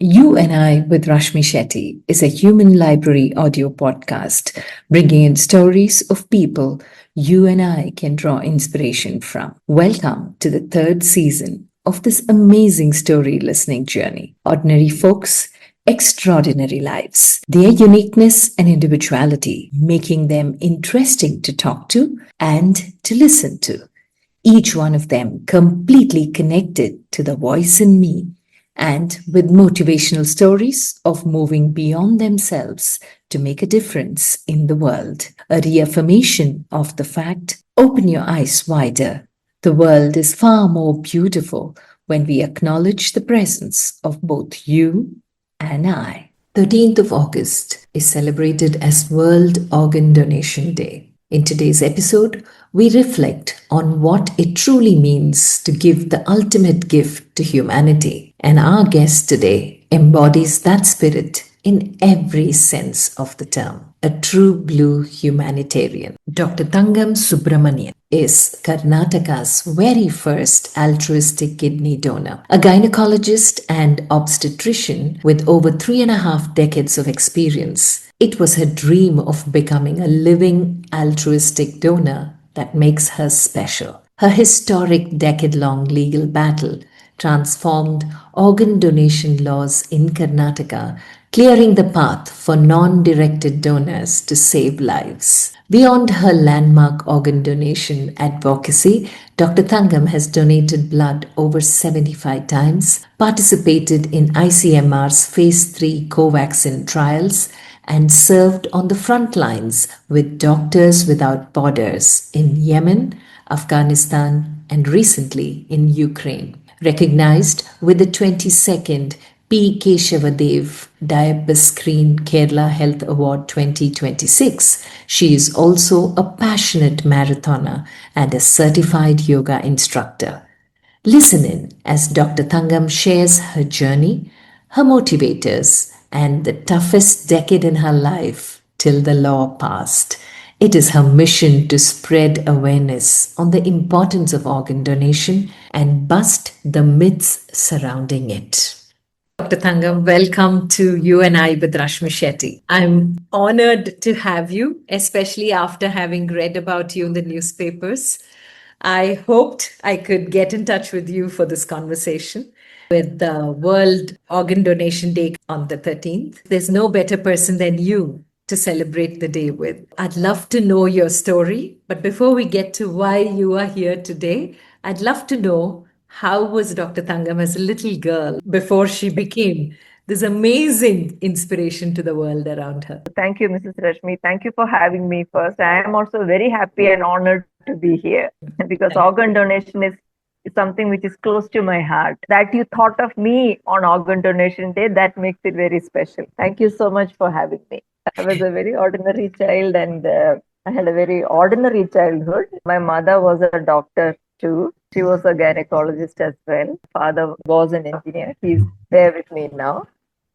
You and I with Rashmi Shetty is a human library audio podcast bringing in stories of people you and I can draw inspiration from. Welcome to the third season of this amazing story listening journey. Ordinary folks, extraordinary lives. Their uniqueness and individuality making them interesting to talk to and to listen to. Each one of them completely connected to the voice in me and with motivational stories of moving beyond themselves to make a difference in the world. A reaffirmation of the fact open your eyes wider. The world is far more beautiful when we acknowledge the presence of both you and I. 13th of August is celebrated as World Organ Donation Day. In today's episode, we reflect on what it truly means to give the ultimate gift to humanity. And our guest today embodies that spirit in every sense of the term. A true blue humanitarian. Dr. Thangam Subramanian is Karnataka's very first altruistic kidney donor, a gynecologist and obstetrician with over 3.5 decades of experience. It was her dream of becoming a living altruistic donor that makes her special. Her historic decade-long legal battle transformed organ donation laws in Karnataka, clearing the path for non-directed donors to save lives. Beyond her landmark organ donation advocacy, Dr. Thangam has donated blood over 75 times, participated in ICMR's Phase 3 Covaxin trials, and served on the front lines with Doctors Without Borders in Yemen, Afghanistan, and recently in Ukraine. Recognized with the 22nd P. Keshavadev Diabescreen Kerala Health Award 2026, she is also a passionate marathoner and a certified yoga instructor. Listen in as Dr. Thangam shares her journey, her motivators, and the toughest decade in her life till the law passed. It is her mission to spread awareness on the importance of organ donation and bust the myths surrounding it. Dr. Thangam, welcome to You and I with Rashmi Shetty. I'm honored to have you, especially after having read about you in the newspapers. I hoped I could get in touch with you for this conversation. With the World Organ Donation Day on the 13th, there's no better person than you to celebrate the day with. I'd love to know your story, but before we get to why you are here today, I'd love to know how was Dr. Thangam as a little girl before she became this amazing inspiration to the world around her. Thank you, Mrs. Rashmi. Thank you for having me first. I am also very happy and honored to be here because organ donation is something which is close to my heart. That you thought of me on Organ Donation Day, that makes it very special. Thank you so much for having me. I was a very ordinary child and I had a very ordinary childhood. My mother was a doctor too. She was a gynecologist as well. Father was an engineer. He's there with me now.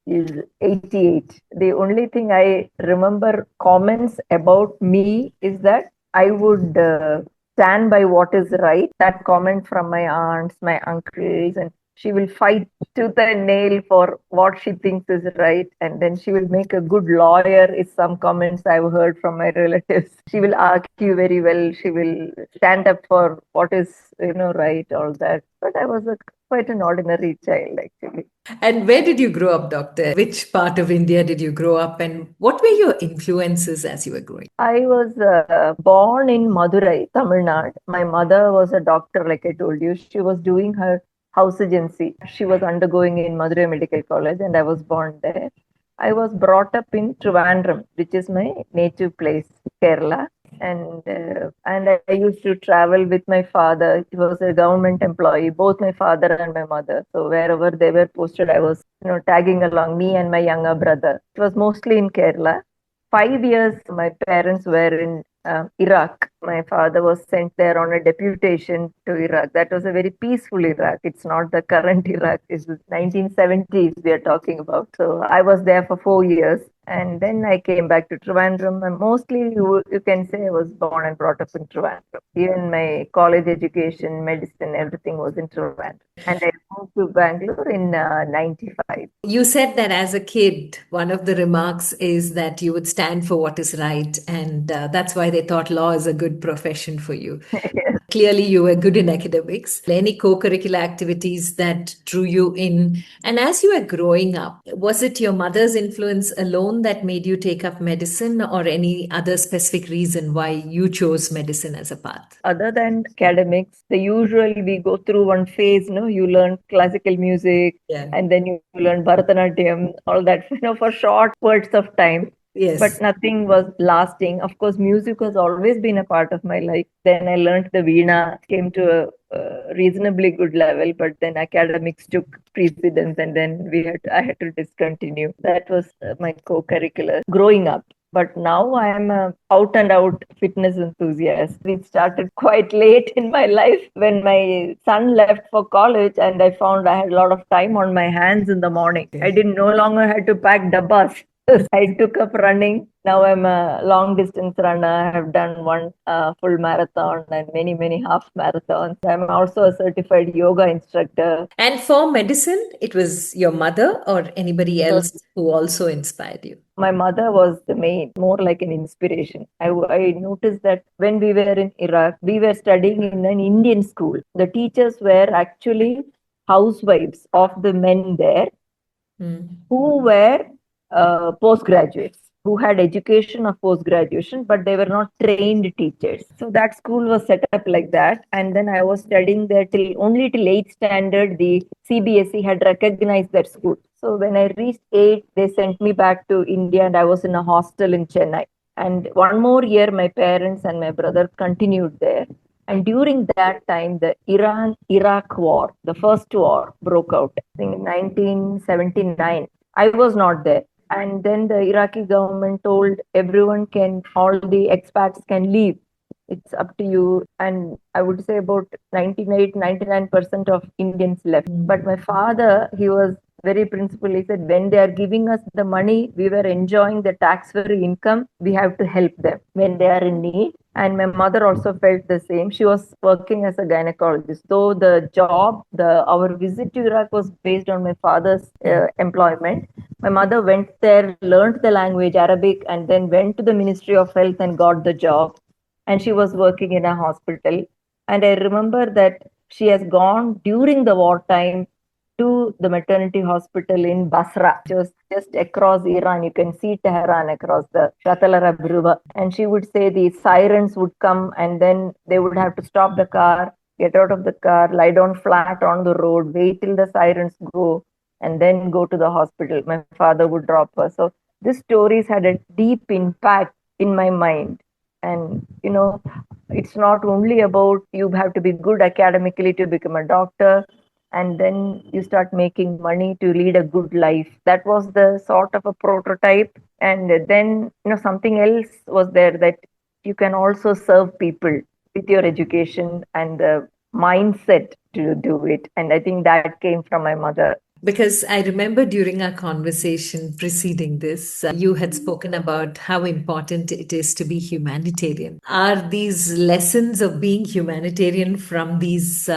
He's 88. The only thing I remember comments about me is that I would stand by what is right. That comment from my aunts, my uncles, and she will fight tooth and nail for what she thinks is right. And then she will make a good lawyer, is some comments I've heard from my relatives. She will argue very well. She will stand up for what is, right, all that. But I was quite an ordinary child, actually. And where did you grow up, doctor? Which part of India did you grow up and what were your influences as you were growing? I was born in Madurai, Tamil Nadu. My mother was a doctor, like I told you. She was doing her house agency. She was undergoing in Madurai Medical College and I was born there. I was brought up in Trivandrum, which is my native place, Kerala. And I used to travel with my father. He was a government employee, both my father and my mother. So wherever they were posted, I was, tagging along, me and my younger brother. It was mostly in Kerala. 5 years, my parents were in Iraq. My father was sent there on a deputation to Iraq. That was a very peaceful Iraq. It's not the current Iraq. It's the 1970s we are talking about. So I was there for 4 years. And then I came back to Trivandrum. And mostly, you can say I was born and brought up in Trivandrum. Even my college education, medicine, everything was in Trivandrum. And I moved to Bangalore in 95. You said that as a kid, one of the remarks is that you would stand for what is right, and that's why they thought law is a good profession for you. Clearly, you were good in academics. Any co curricular activities that drew you in? And as you were growing up, was it your mother's influence alone that made you take up medicine, or any other specific reason why you chose medicine as a path? Other than academics, the usual we go through one phase, no, you learn classical music Yeah. and then you learn Bharatanatyam, all that, for short spurts of time. Yes. But nothing was lasting. Of course, music has always been a part of my life. Then I learned the Veena, came to a reasonably good level, but then academics took precedence, and then I had to discontinue. That was my co-curricular growing up. But now I am a out and out fitness enthusiast. It started quite late in my life when my son left for college, and I found I had a lot of time on my hands in the morning. I didn't no longer had to pack dabbas. I took up running. Now I'm a long distance runner. I have done one full marathon and many, many half marathons. I'm also a certified yoga instructor. And for medicine, it was your mother or anybody else who also inspired you? My mother was the main, more like an inspiration. I noticed that when we were in Iraq, we were studying in an Indian school. The teachers were actually housewives of the men there who were postgraduates, who had education of post graduation, but they were not trained teachers. So that school was set up like that. And then I was studying there till only till 8th standard. The CBSE had recognized that school. So when I reached 8, they sent me back to India, and I was in a hostel in Chennai. And one more year, my parents and my brother continued there. And during that time, the Iran-Iraq war, the first war, broke out. I think in 1979. I was not there. And then the Iraqi government told everyone all the expats can leave. It's up to you. And I would say about 99% of Indians left. But my father, he was very principled. He said, when they are giving us the money, we were enjoying the tax-free income. We have to help them when they are in need. And my mother also felt the same. She was working as a gynecologist. Though the job, our visit to Iraq was based on my father's employment. My mother went there, learned the language, Arabic, and then went to the Ministry of Health and got the job. And she was working in a hospital. And I remember that she has gone during the wartime to the maternity hospital in Basra, just across Iran. You can see Tehran across the Shatala River. And she would say the sirens would come, and then they would have to stop the car, get out of the car, lie down flat on the road, wait till the sirens go, and then go to the hospital. My father would drop her. So these stories had a deep impact in my mind. And, it's not only about you have to be good academically to become a doctor, and then you start making money to lead a good life. That was the sort of a prototype. And then, something else was there, that you can also serve people with your education and the mindset to do it. And I think that came from my mother. Because I remember during our conversation preceding this, you had spoken about how important it is to be humanitarian. Are these lessons of being humanitarian from these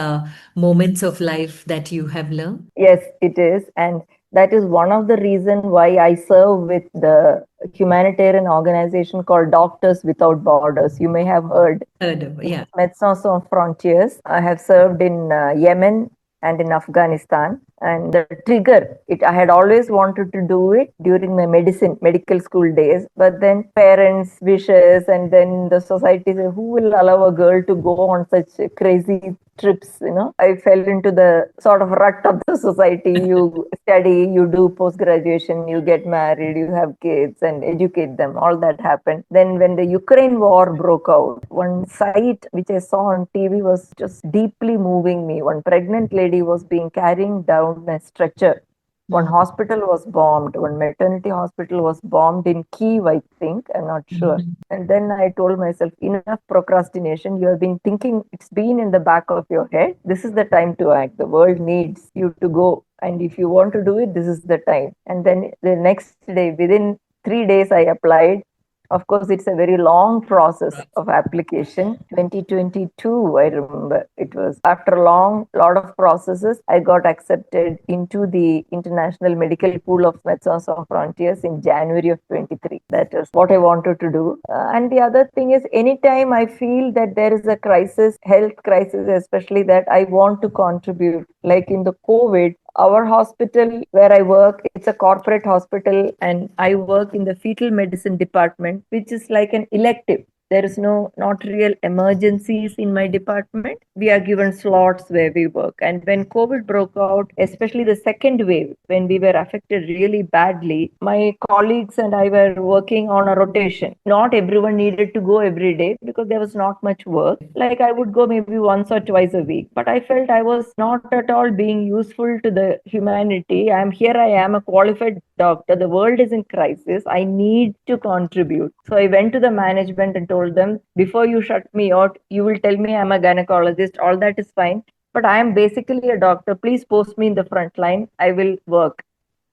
moments of life that you have learned? Yes, it is. And that is one of the reasons why I serve with the humanitarian organization called Doctors Without Borders. You may have heard. Heard of, yeah. Médecins Sans Frontières. I have served in Yemen and in Afghanistan. And the trigger, I had always wanted to do it during my medical school days. But then parents' wishes, and then the society said, who will allow a girl to go on such crazy trips? I fell into the sort of rut of the society. You study, you do post graduation, you get married, you have kids, and educate them. All that happened. Then when the Ukraine war broke out, one sight which I saw on TV was just deeply moving me. One pregnant lady was being carried down a stretcher. One hospital was bombed. One maternity hospital was bombed in Kyiv, I think. I'm not sure. And then I told myself, enough procrastination. You have been thinking, it's been in the back of your head. This is the time to act. The world needs you to go. And if you want to do it, this is the time. And then the next day, within 3 days I applied. Of course, it's a very long process of application. 2022, I remember. It was after a lot of processes, I got accepted into the International Medical Pool of Médecins Sans Frontières in January of 23. That is what I wanted to do. And the other thing is, anytime I feel that there is a crisis, health crisis, especially that I want to contribute, like in the COVID, our hospital where I work, it's a corporate hospital, and I work in the fetal medicine department, which is like an elective. There is not real emergencies in my department. We are given slots where we work. And when COVID broke out, especially the second wave, when we were affected really badly, my colleagues and I were working on a rotation. Not everyone needed to go every day because there was not much work. Like I would go maybe once or twice a week, but I felt I was not at all being useful to the humanity. I am a qualified doctor. The world is in crisis. I need to contribute. So I went to the management and told them, before you shut me out, you will tell me I'm a gynecologist. All that is fine. But I am basically a doctor. Please post me in the front line. I will work.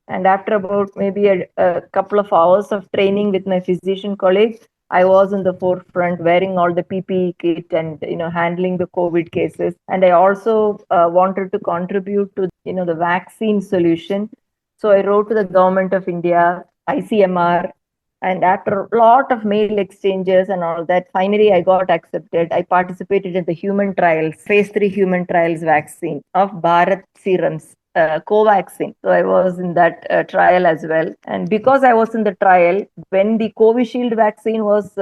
And after about maybe a couple of hours of training with my physician colleagues, I was in the forefront wearing all the PPE kit and handling the COVID cases. And I also wanted to contribute to the vaccine solution. So I wrote to the government of India, ICMR, and after a lot of mail exchanges and all that, finally I got accepted. I participated in the human trials, phase 3 human trials vaccine of Bharat Serums. Covaxin. So I was in that trial as well. And because I was in the trial, when the Covishield vaccine was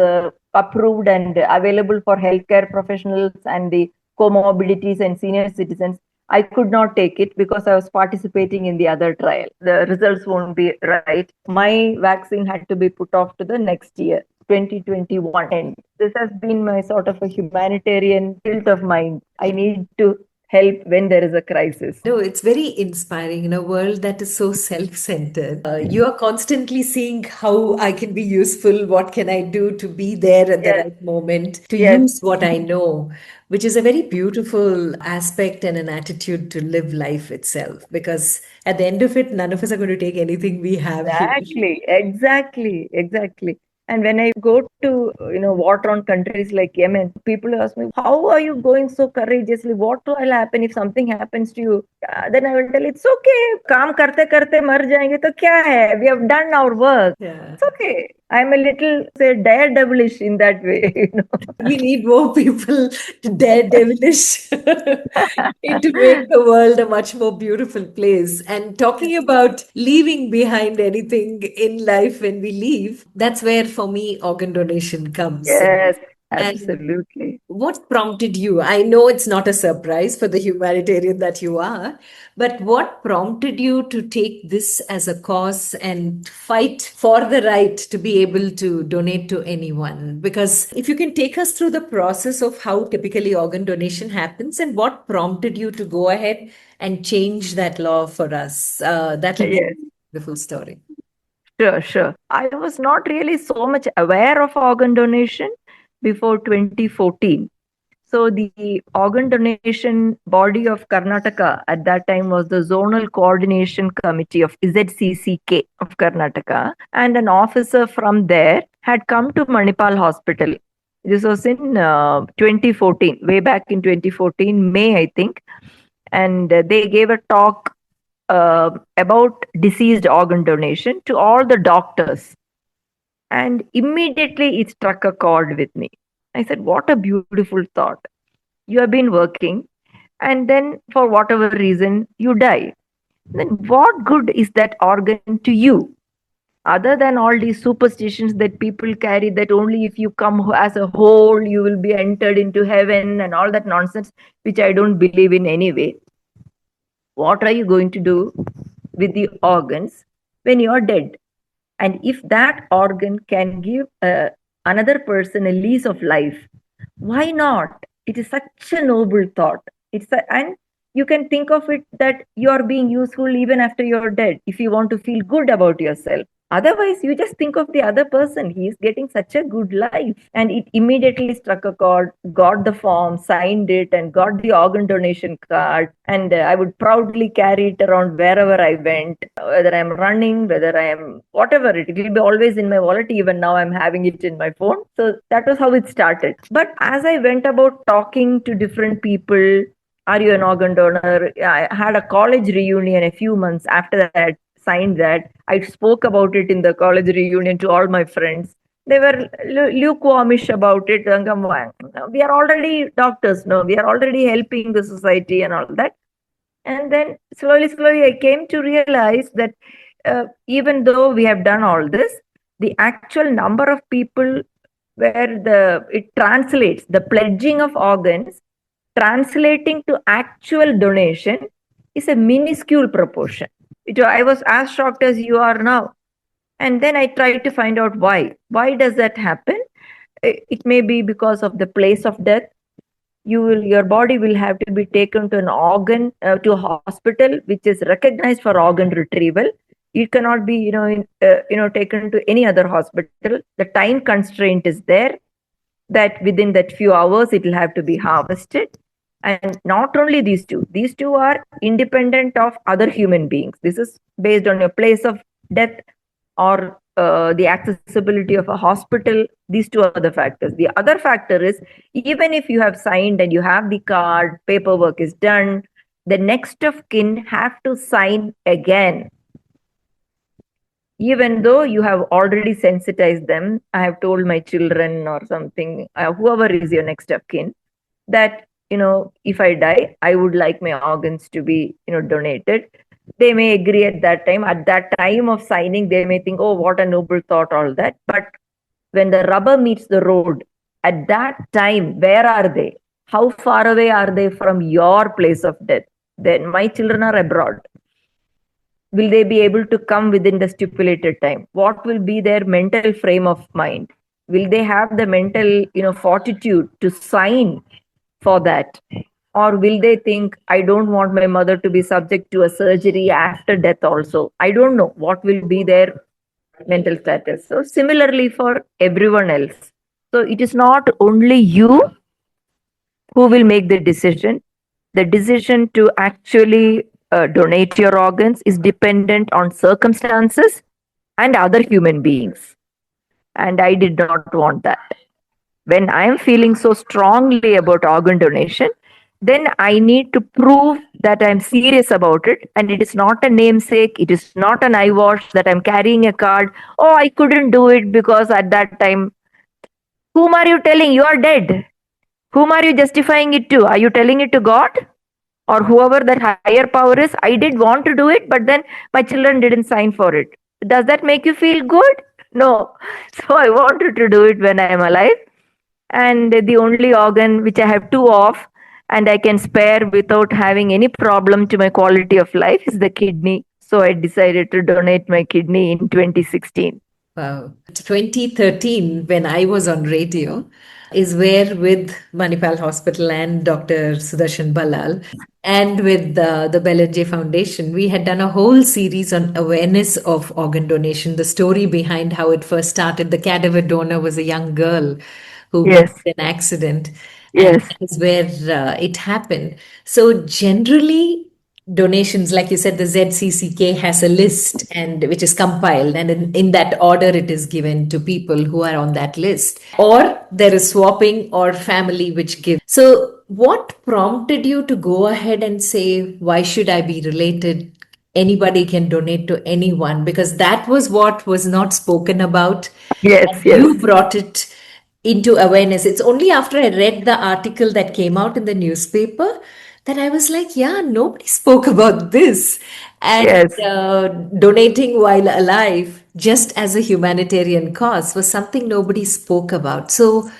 approved and available for healthcare professionals and the comorbidities and senior citizens, I could not take it because I was participating in the other trial. The results won't be right. My vaccine had to be put off to the next year. 2021 and this has been my sort of a humanitarian tilt of mind. I need to help when there is a crisis. No, it's very inspiring in a world that is so self-centered. You are constantly seeing how I can be useful, what can I do to be there at the Yes, right moment, to yes, use what I know, which is a very beautiful aspect and an attitude to live life itself. Because at the end of it, none of us are going to take anything we have here. exactly. And when I go to war-torn countries like Yemen, people ask me, "How are you going so courageously? What will happen if something happens to you?" Then I will tell, "It's okay. काम करते करते मर जाएंगे तो क्या है? We have done our work. Yeah. It's okay." I'm a little say daredevilish in that way. We need more people to dare devilish to make the world a much more beautiful place. And talking about leaving behind anything in life when we leave, that's where for me organ donation comes. Yes, And absolutely. what prompted you? I know it's not a surprise for the humanitarian that you are, but what prompted you to take this as a cause and fight for the right to be able to donate to anyone? Because if you can take us through the process of how typically organ donation happens and what prompted you to go ahead and change that law for us, that'll be Yes. a beautiful story. Sure. I was not really so much aware of organ donation before 2014. So the organ donation body of Karnataka at that time was the Zonal Coordination Committee of ZCCK of Karnataka, and an officer from there had come to Manipal Hospital. This was in 2014, way back in 2014, May, I think, and they gave a talk about deceased organ donation to all the doctors. And immediately it struck a chord with me. I said, what a beautiful thought. You have been working, and then for whatever reason, you die. Then what good is that organ to you? Other than all these superstitions that people carry, that only if you come as a whole, you will be entered into heaven and all that nonsense, which I don't believe in anyway. What are you going to do with the organs when you're dead? And if that organ can give another person a lease of life, why not? It is such a noble thought. And you can think of it that you are being useful even after you're dead. If you want to feel good about yourself, Otherwise, you just think of the other person. He is getting such a good life. And it immediately struck a chord, got the form, signed it, and got the organ donation card. And I would proudly carry it around wherever I went, whether I'm running, whether I am whatever. It will be always in my wallet. Even now, I'm having it in my phone. So that was how it started. But as I went about talking to different people, are you an organ donor? I had a college reunion a few months after that, signed that. I spoke about it in the college reunion to all my friends. They were lukewarmish about it. We are already doctors, no, we are already helping the society and all that. And then slowly, I came to realize that even though we have done all this, the actual number of people where it translates the pledging of organs translating to actual donation is a minuscule proportion. I was as shocked as you are now. And then I tried to find out why. Why does that happen? It may be because of the place of death. Your body will have to be taken to an organ to a hospital which is recognized for organ retrieval. It cannot be taken to any other hospital. The time constraint is there, that within that few hours it will have to be harvested. And not only these two are independent of other human beings. This is based on your place of death or the accessibility of a hospital. These two are the factors. The other factor is, even if you have signed and you have the card, paperwork is done, the next of kin have to sign again. Even though you have already sensitized them, I have told my children or something, whoever is your next of kin, that, if I die, I would like my organs to be, donated. They may agree at that time. At that time of signing, they may think, oh, what a noble thought, all that. But when the rubber meets the road, at that time, where are they? How far away are they from your place of death? Then my children are abroad. Will they be able to come within the stipulated time? What will be their mental frame of mind? Will they have the mental, fortitude to sign for that? Or will they think, I don't want my mother to be subject to a surgery after death also? I don't know what will be their mental status. So similarly for everyone else. So it is not only you who will make the decision. The decision to actually donate your organs is dependent on circumstances and other human beings. And I did not want that. When I am feeling so strongly about organ donation, then I need to prove that I'm serious about it. And it is not a namesake. It is not an eyewash that I'm carrying a card. Oh, I couldn't do it because at that time. Whom are you telling? You are dead. Whom are you justifying it to? Are you telling it to God? Or whoever that higher power is? I did want to do it, but then my children didn't sign for it. Does that make you feel good? No. So I wanted to do it when I am alive. And the only organ which I have two of and I can spare without having any problem to my quality of life is the kidney. So I decided to donate my kidney in 2016. Wow. 2013, when I was on radio, is where with Manipal Hospital and Dr. Sudarshan Ballal and with the Bellajay Foundation, we had done a whole series on awareness of organ donation, the story behind how it first started. The cadaver donor was a young girl who met an accident. And that is where it happened. So generally, donations, like you said, the ZCCK has a list and which is compiled, and in that order it is given to people who are on that list, or there is swapping or family which give. So what prompted you to go ahead and say, why should I be related? Anybody can donate to anyone, because that was what was not spoken about. You brought it into awareness. It's only after I read the article that came out in the newspaper that I was like, yeah, nobody spoke about this. And donating while alive, just as a humanitarian cause, was something nobody spoke about. So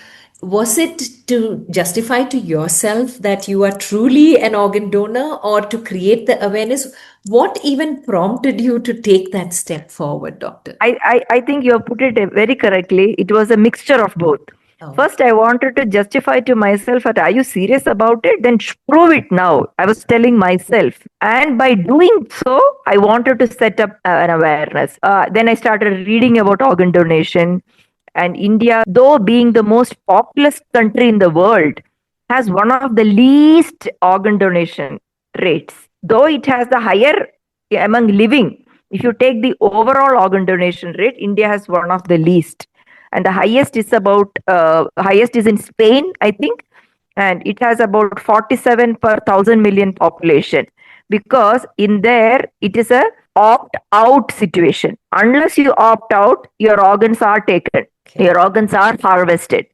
was it to justify to yourself that you are truly an organ donor, or to create the awareness? What even prompted you to take that step forward, doctor? I think you have put it very correctly. It was a mixture of both. Oh. First, I wanted to justify to myself that, are you serious about it? Then prove it now. I was telling myself. And by doing so, I wanted to set up an awareness. Then I started reading about organ donation. And India, though being the most populous country in the world, has one of the least organ donation rates. Though it has the higher among living, if you take the overall organ donation rate, India has one of the least, and the highest is in Spain, I think, and it has about 47 per 1,000 million population, because in there it is a opt out situation. Unless you opt out, your organs are taken, your organs are harvested.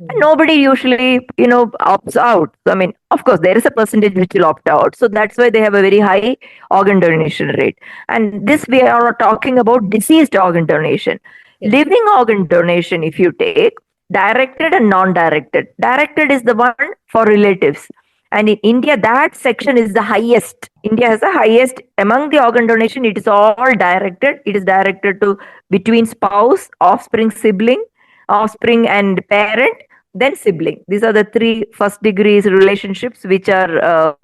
And nobody usually, opts out. I mean, of course, there is a percentage which will opt out. So that's why they have a very high organ donation rate. And this, we are talking about deceased organ donation. Yes. Living organ donation, if you take directed and non-directed, directed is the one for relatives. And in India, that section is the highest. India has the highest among the organ donation. It is all directed. It is directed to between spouse, offspring and parent, then sibling. These are the three first degrees relationships which are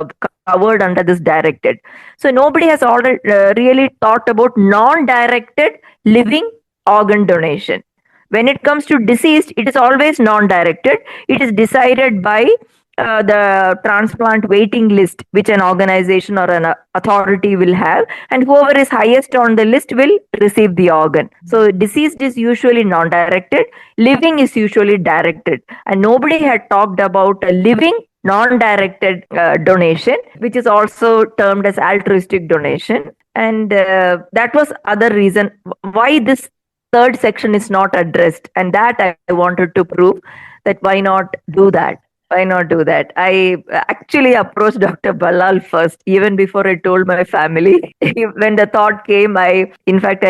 covered under this directed. So nobody has really thought about non-directed living organ donation. When it comes to deceased, it is always non-directed. It is decided by the transplant waiting list, which an organization or an authority will have, and whoever is highest on the list will receive the organ. So deceased is usually non-directed, living is usually directed, and nobody had talked about a living non-directed donation, which is also termed as altruistic donation. And that was other reason why this third section is not addressed, and that I wanted to prove that why not do that. Why not do that? I actually approached Dr. Ballal first, even before I told my family. When the thought came, I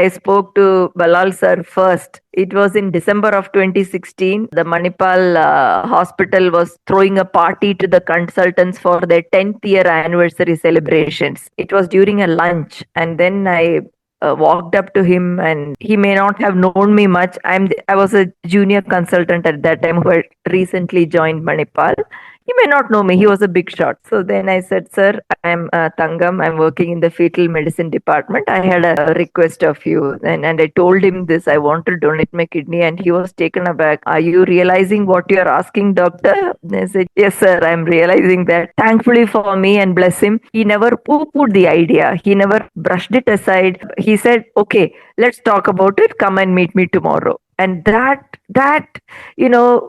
spoke to Ballal sir first. It was in December of 2016. The Manipal hospital was throwing a party to the consultants for their 10th year anniversary celebrations. It was during a lunch, and then I walked up to him, and he may not have known me much. I was a junior consultant at that time who had recently joined Manipal. He may not know me. He was a big shot. So then I said, "Sir, I'm Tangam. I'm working in the fetal medicine department. I had a request of you." And I told him this. I want to donate my kidney. And he was taken aback. "Are you realizing what you're asking, doctor?" And I said, "Yes, sir, I'm realizing that." Thankfully for me, and bless him, he never poo-pooed the idea. He never brushed it aside. He said, "Okay, let's talk about it. Come and meet me tomorrow." And that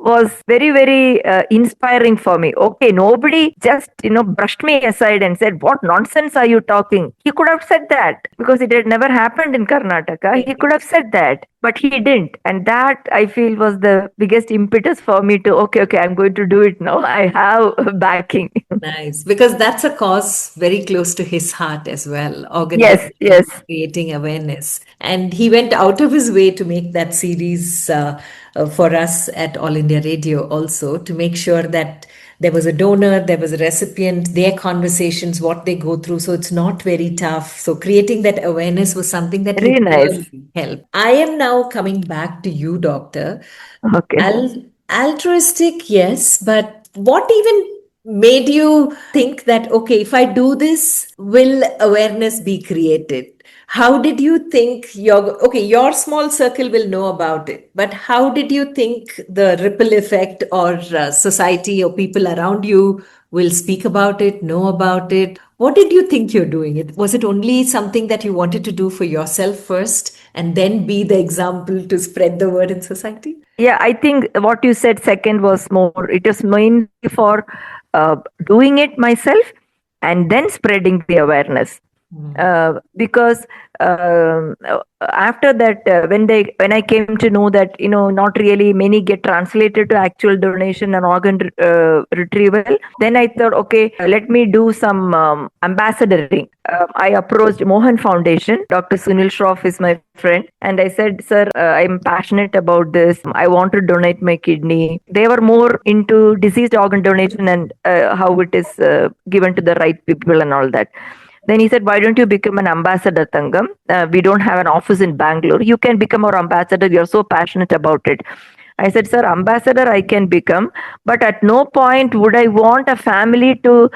was very, very inspiring for me. Okay, nobody just brushed me aside and said, "What nonsense are you talking?" He could have said that, because it had never happened in Karnataka. He could have said that, but he didn't. And that, I feel, was the biggest impetus for me to, okay, I'm going to do it now. I have backing. Nice, because that's a cause very close to his heart as well. Yes. Creating awareness, and he went out of his way to make that series for us at All India Radio, also to make sure that there was a donor, there was a recipient, their conversations, what they go through. So it's not very tough. So creating that awareness was something that Very nice. really helped. I am now coming back to you, doctor. Okay. Altruistic, yes, but what even made you think that, okay, if I do this, will awareness be created? How did you think your small circle will know about it, but how did you think the ripple effect, or society or people around you will speak about it, know about it? What did you think you're doing? Was it only something that you wanted to do for yourself first and then be the example to spread the word in society? Yeah, I think what you said second was more, it is mainly for doing it myself and then spreading the awareness. Because after that, when I came to know that not really many get translated to actual donation and organ retrieval, then I thought, okay, let me do some ambassadoring. I approached Mohan Foundation. Dr. Sunil Shroff is my friend, and I said, "Sir, I'm passionate about this. I want to donate my kidney." They were more into deceased organ donation and how it is given to the right people and all that. Then he said, "Why don't you become an ambassador, Tangam? We don't have an office in Bangalore. You can become our ambassador. You're so passionate about it." I said, sir, ambassador I can become, but at no point would I want a family to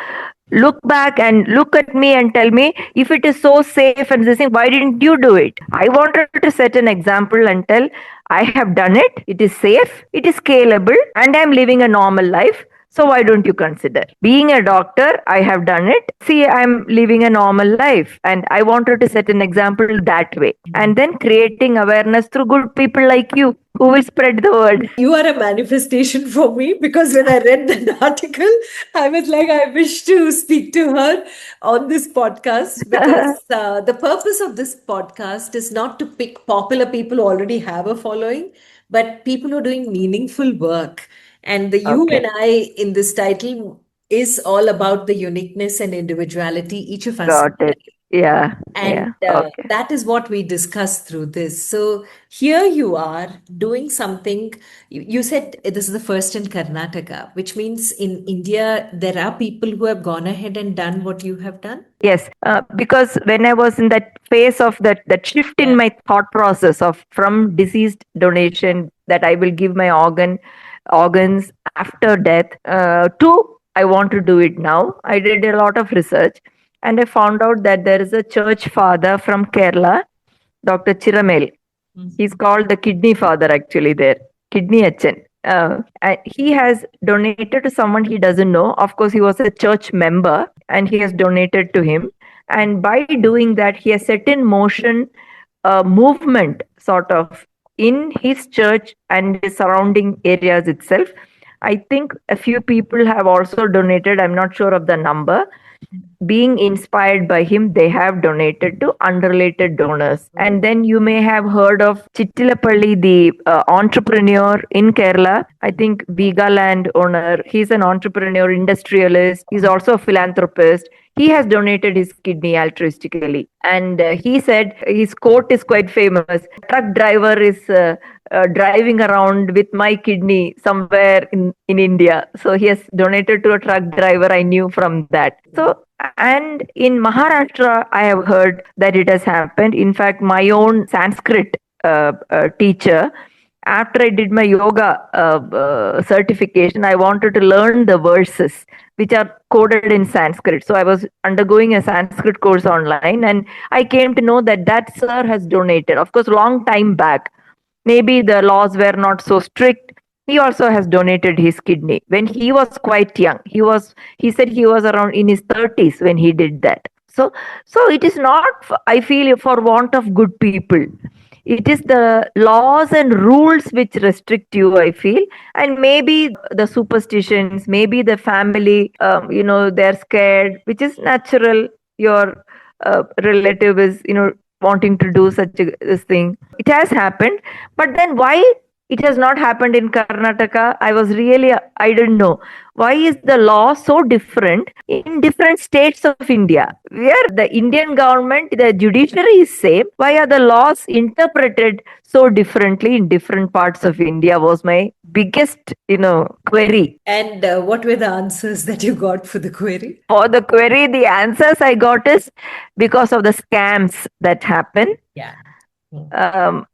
look back and look at me and tell me, if it is so safe and this thing, why didn't you do it? I wanted to set an example and tell, I have done it is safe, it is scalable, and I'm living a normal life. So why don't you consider? Being a doctor, I have done it. See, I'm living a normal life, and I wanted to set an example that way. And then creating awareness through good people like you who will spread the word. You are a manifestation for me, because when I read that article, I was like, I wish to speak to her on this podcast, because the purpose of this podcast is not to pick popular people who already have a following, but people who are doing meaningful work. And the you Okay. and I in this title is all about the uniqueness and individuality each of us. Got it. Yeah. And Yeah. Okay. that is what we discussed through this. So here you are doing something. You said this is the first in Karnataka, which means in India, there are people who have gone ahead and done what you have done. Yes, because when I was in that phase of that shift in my thought process of from deceased donation, that I will give my organs after death, to I want to do it now. I did a lot of research, and I found out that there is a church father from Kerala, Dr. Chiramel. He's called the kidney father actually there, kidney Achan. And he has donated to someone he doesn't know. Of course, he was a church member and he has donated to him. And by doing that, he has set in motion a movement sort of in his church and his surrounding areas itself. I think a few people have also donated. I'm not sure of the number. Being inspired by him, they have donated to unrelated donors. And then you may have heard of Chittilapalli, the entrepreneur in Kerala. I think Vegaland owner. He's an entrepreneur, industrialist. He's also a philanthropist. He has donated his kidney altruistically. And he said, his quote is quite famous: truck driver is driving around with my kidney somewhere in India. So he has donated to a truck driver. I knew from that. So, and in Maharashtra, I have heard that it has happened. In fact, my own Sanskrit teacher, after I did my yoga certification, I wanted to learn the verses which are coded in Sanskrit. So I was undergoing a Sanskrit course online, and I came to know that that sir has donated. Of course, long time back. Maybe the laws were not so strict. He also has donated his kidney when he was quite young. He said he was around in his 30s when he did that. So it is not, I feel, for want of good people. It is the laws and rules which restrict you, I feel. And maybe the superstitions, maybe the family, they're scared, which is natural. Your relative is, wanting to do this thing. It has happened. But then why it has not happened in Karnataka? I didn't know. Why is the law so different in different states of India? Where the Indian government, the judiciary is same. Why are the laws interpreted so differently in different parts of India was my biggest, query. And what were the answers that you got for the query? For the query, the answers I got is because of the scams that happen. Yeah.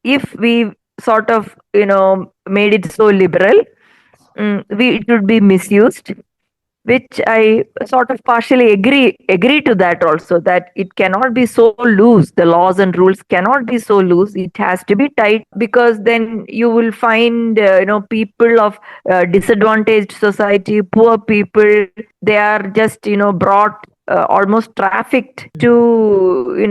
If we sort of, made it so liberal, it would be misused, which I sort of partially agree to that also, that it cannot be so loose. The laws and rules cannot be so loose. It has to be tight, because then you will find, people of disadvantaged society, poor people, they are just, brought almost trafficked to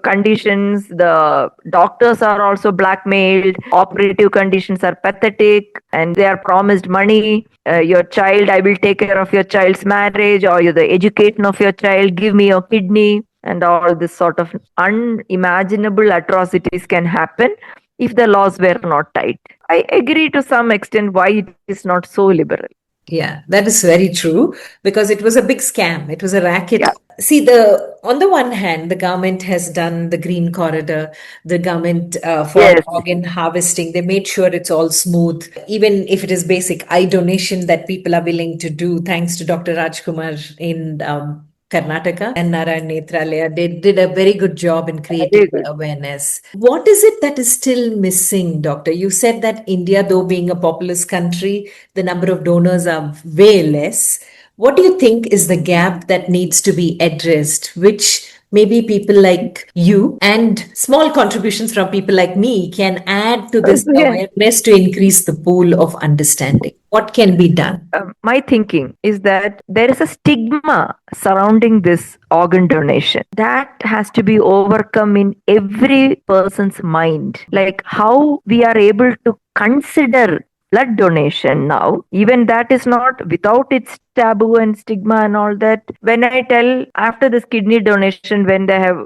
conditions. The doctors are also blackmailed. Operative conditions are pathetic, and they are promised money. Your child, I will take care of your child's marriage, or the education of your child, give me your kidney. And all this sort of unimaginable atrocities can happen if the laws were not tight. I agree to some extent why it is not so liberal. Yeah, that is very true, because it was a big scam. It was a racket. Yeah. See, on the one hand, the government has done the green corridor, the government for Yes. organ harvesting. They made sure it's all smooth, even if it is basic eye donation that people are willing to do, thanks to Dr. Rajkumar in Karnataka, and Narayan Netralaya. They did a very good job in creating Very good. awareness. What is it that is still missing, Doctor? You said that India, though being a populous country, the number of donors are way less. What do you think is the gap that needs to be addressed, which maybe people like you and small contributions from people like me can add to this Yeah. awareness to increase the pool of understanding? What can be done? My thinking is that there is a stigma surrounding this organ donation that has to be overcome in every person's mind. Like how we are able to consider blood donation now, even that is not without its taboo and stigma and all that. When I tell after this kidney donation, when they have,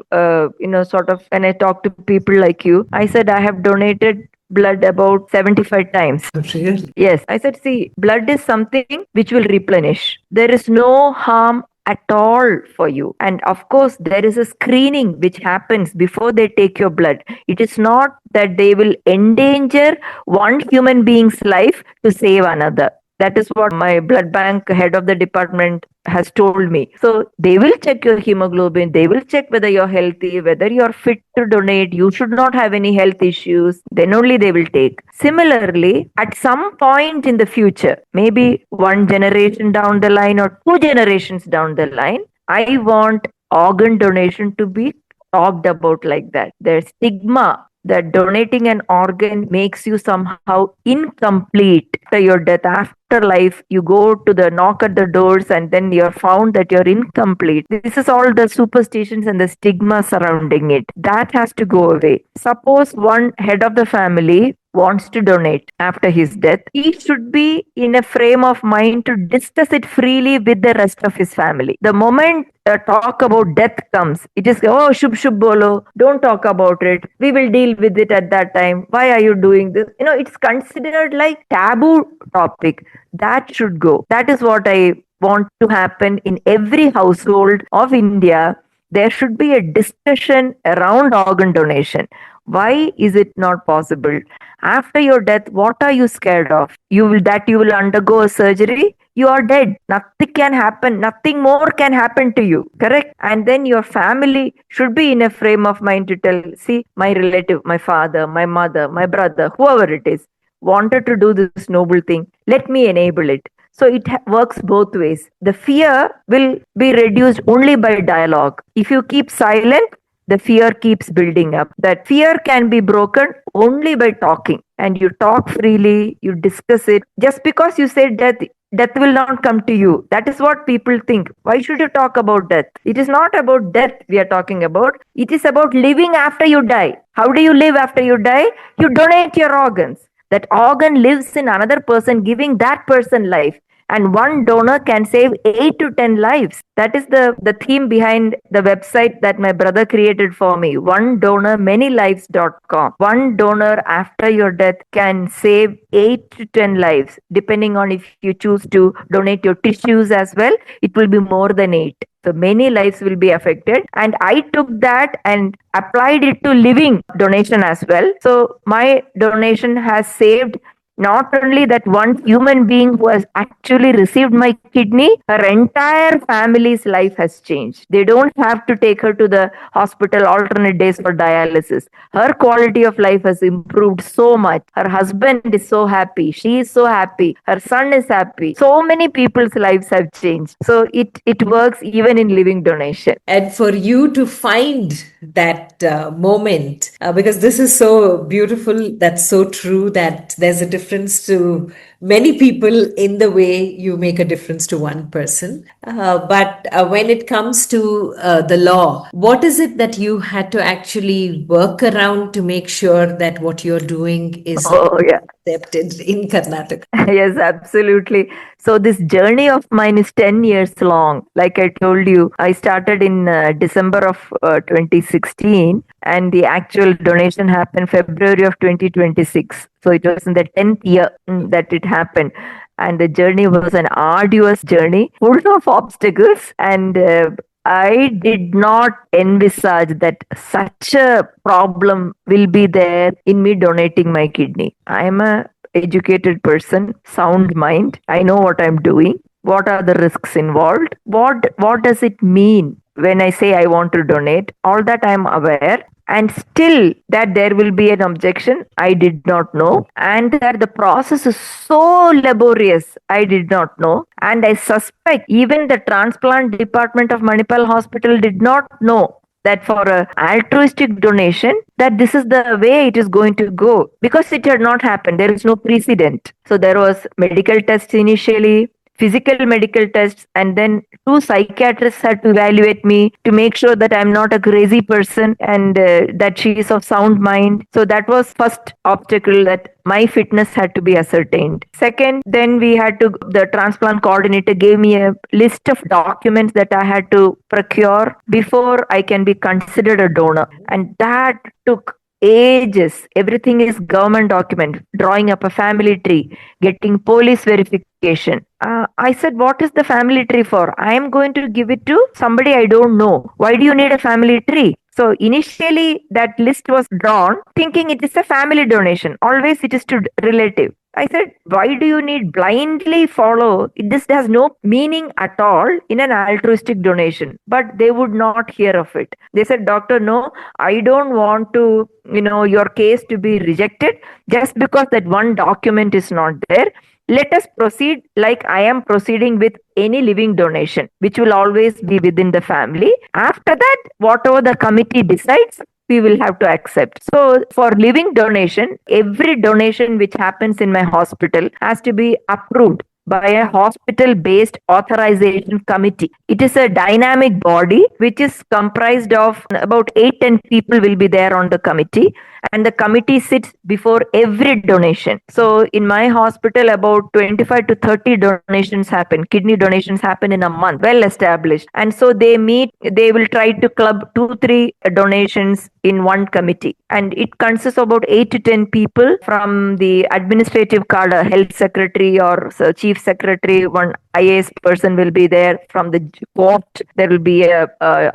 sort of, when I talk to people like you, I said I have donated blood about 75 times. Really? Yes, I said, see, blood is something which will replenish. There is no harm at all for you. And of course, there is a screening which happens before they take your blood. It is not that they will endanger one human being's life to save another. That is what my blood bank head of the department has told me. So they will check your hemoglobin, they will check whether you're healthy, whether you're fit to donate, you should not have any health issues, then only they will take. Similarly, at some point in the future, maybe one generation down the line or two generations down the line, I want organ donation to be talked about like that. There's stigma that donating an organ makes you somehow incomplete after your death. After life, you go to the knock at the doors and then you're found that you're incomplete. This is all the superstitions and the stigma surrounding it. That has to go away. Suppose one head of the family wants to donate after his death, he should be in a frame of mind to discuss it freely with the rest of his family. The moment talk about death comes, it is, oh, shub shub bolo, don't talk about it. We will deal with it at that time. Why are you doing this? It's considered like taboo topic. That should go. That is what I want to happen in every household of India. There should be a discussion around organ donation. Why is it not possible? After your death, what are you scared of? You will undergo a surgery? You are dead. Nothing can happen. Nothing more can happen to you. Correct? And then your family should be in a frame of mind to tell, see, my relative, my father, my mother, my brother, whoever it is, wanted to do this noble thing. Let me enable it. So it works both ways. The fear will be reduced only by dialogue. If you keep silent, the fear keeps building up. That fear can be broken only by talking. And you talk freely, you discuss it. Just because you say death will not come to you. That is what people think. Why should you talk about death? It is not about death we are talking about. It is about living after you die. How do you live after you die? You donate your organs. That organ lives in another person, giving that person life. And one donor can save 8 to 10 lives. That is the theme behind the website that my brother created for me, one donor many lives.com. One donor after your death can save 8 to 10 lives. Depending on if you choose to donate your tissues as well, it will be more than 8. So many lives will be affected. And I took that and applied it to living donation as well. So my donation has saved not only that one human being who has actually received my kidney, her entire family's life has changed. They don't have to take her to the hospital alternate days for dialysis. Her quality of life has improved so much. Her husband is so happy. She is so happy. Her son is happy. So many people's lives have changed. So it works even in living donation. And for you to find that moment, because this is so beautiful, that's so true, that there's a difference to many people in the way you make a difference to one person. But when it comes to the law, what is it that you had to actually work around to make sure that what you're doing is accepted in Karnataka? Yes, absolutely. So this journey of mine is 10 years long. Like I told you, I started in December of 2016 and the actual donation happened February of 2026. So it was in the 10th year that it happened. And the journey was an arduous journey, full of obstacles. And I did not envisage that such a problem will be there in me donating my kidney. I am a educated person, sound mind. I know what I'm doing. What are the risks involved? What does it mean when I say I want to donate? All that I'm aware. And still that there will be an objection, I did not know. And that the process is so laborious, I did not know. And I suspect even the transplant department of Manipal Hospital did not know that for a altruistic donation that this is the way it is going to go, because it had not happened. There is no precedent. So there was medical tests initially, physical medical tests, and then two psychiatrists had to evaluate me to make sure that I'm not a crazy person and that she is of sound mind. So that was first obstacle, that my fitness had to be ascertained. Second, then we had to, the transplant coordinator gave me a list of documents that I had to procure before I can be considered a donor. And that took ages. Everything is government document, drawing up a family tree, getting police verification. I said, what is the family tree for? I am going to give it to somebody I don't know. Why do you need a family tree? So initially that list was drawn thinking it is a family donation. Always it is to relative. I said, why do you need blindly follow? This has no meaning at all in an altruistic donation. But they would not hear of it. They said, doctor, no, I don't want to, your case to be rejected just because that one document is not there. Let us proceed like I am proceeding with any living donation, which will always be within the family. After that, whatever the committee decides, we will have to accept. So for living donation, every donation which happens in my hospital has to be approved by a hospital-based authorization committee. It is a dynamic body which is comprised of about 8-10 people will be there on the committee, and the committee sits before every donation. So in my hospital, about 25 to 30 donations happen. Kidney donations happen in a month, well established. And so they meet, they will try to club 2-3 donations in one committee. And it consists of about 8 to 10 people from the administrative cadre, health secretary or chief secretary, one IAS person will be there. From the court, there will be a